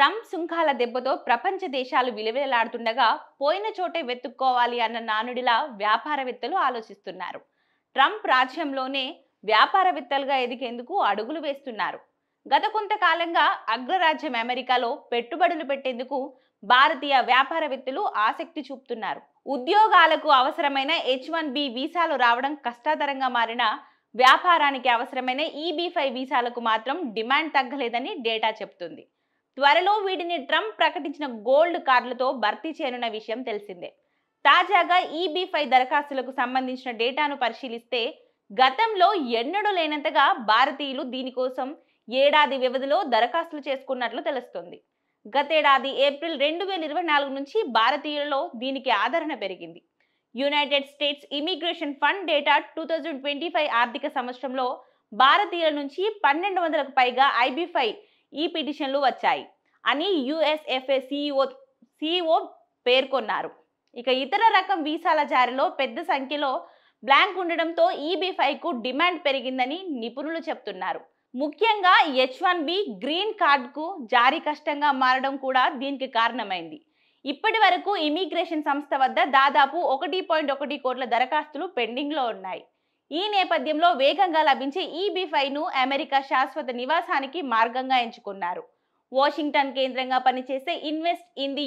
Trump సుంకాల దెబ్బతో ప్రపంచ దేశాలు విలవిలలాడుతుండగా పోయిన చోటే వెతుక్కోవాలి అన్న నానుడిలా వ్యాపారవేత్తలు ఆలోచిస్తున్నారు. ట్రంప్ రాజ్యంలోనే వ్యాపారవేత్తలుగా ఎదిగేందుకు అడుగులు వేస్తున్నారు. గత కొంతకాలంగా అగ్రరాజ్యం అమెరికాలో పెట్టుబడులు పెట్టేందుకు భారతీయ వ్యాపారవేత్తలు ఆసక్తి చూపుతున్నారు. ఉద్యోగాలకు అవసరమైన H-1B వీసాలు రావడం కష్టతరంగా మారిన వ్యాపారానికి అవసరమైన EB-5 వీసాలకు మాత్రం డిమాండ్ తగ్గలేదని డేటా చెబుతుంది. త్వరలో వీటిని ట్రంప్ ప్రకటించిన గోల్డ్ కార్డులతో భర్తీ చేయనున్న విషయం తెలిసిందే. తాజాగా EB-5 దరఖాస్తులకు సంబంధించిన డేటాను పరిశీలిస్తే గతంలో ఎన్నడూ లేనంతగా భారతీయులు దీనికోసం ఏడాది వ్యవధిలో దరఖాస్తులు చేసుకున్నట్లు తెలుస్తోంది. గతేడాది ఏప్రిల్ 2024 నుంచి భారతీయులలో దీనికి ఆదరణ పెరిగింది. United states immigration fund data 2025 ఆర్థిక సంవత్సరంలో భారతీయుల నుంచి 1200కు పైగా IB-5 ఈ పిటిషన్లు వచ్చాయి అని USFA CEO పేర్కొన్నారు. ఇక ఇతర రకం వీసాల జారీలో పెద్ద సంఖ్యలో బ్లాంక్ ఉండడంతో EB-5కు డిమాండ్ పెరిగిందని నిపుణులు చెప్తున్నారు. ముఖ్యంగా H-1B గ్రీన్ కార్డుకు జారీ కష్టంగా మారడం కూడా దీనికి కారణమైంది. ఇప్పటి వరకు ఇమిగ్రేషన్ సంస్థ వద్ద దాదాపు 1.1 కోట్ల దరఖాస్తులు పెండింగ్లో ఉన్నాయి. ఈ నేపథ్యంలో వేగంగా లభించే EB-5ను అమెరికా శాశ్వత నివాసానికి మార్గంగా ఎంచుకున్నారు. వాషింగ్టన్ కేంద్రంగా పనిచేసే ఇన్వెస్ట్ ఇన్ ది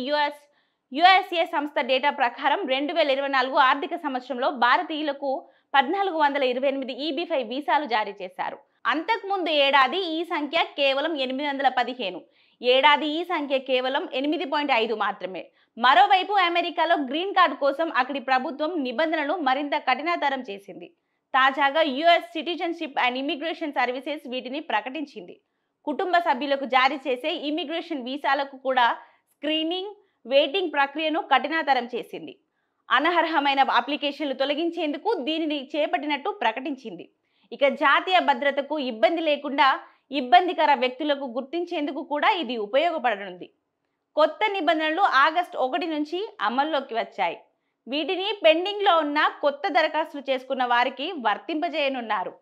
USA సంస్థ డేటా ప్రకారం 2024 ఆర్థిక సంవత్సరంలో భారతీయులకు 1428 EB-5 వీసాలు జారీ చేశారు. అంతకుముందు ఏడాది ఈ సంఖ్య కేవలం 815. ఏడాది ఈ సంఖ్య కేవలం 8.5 మాత్రమే. మరోవైపు అమెరికాలో గ్రీన్ కార్డు కోసం అక్కడి ప్రభుత్వం నిబంధనలు మరింత కఠినతరం చేసింది. తాజాగా US citizenship and immigration services వీటిని ప్రకటించింది. కుటుంబ సభ్యులకు జారీ చేసే ఇమిగ్రేషన్ వీసాలకు కూడా స్క్రీనింగ్, వెయిటింగ్ ప్రక్రియను కఠినతరం చేసింది. అనర్హమైన అప్లికేషన్లు తొలగించేందుకు దీనిని చేపట్టినట్టు ప్రకటించింది. ఇక జాతీయ భద్రతకు ఇబ్బంది లేకుండా ఇబ్బందికర వ్యక్తులకు గుర్తించేందుకు కూడా ఇది ఉపయోగపడనుంది. కొత్త నిబంధనలు ఆగస్టు 1 నుంచి అమల్లోకి వచ్చాయి. వీటిని పెండింగ్లో ఉన్న కొత్త దరఖాస్తులు చేసుకున్న వారికి వర్తింపజేయనున్నారు.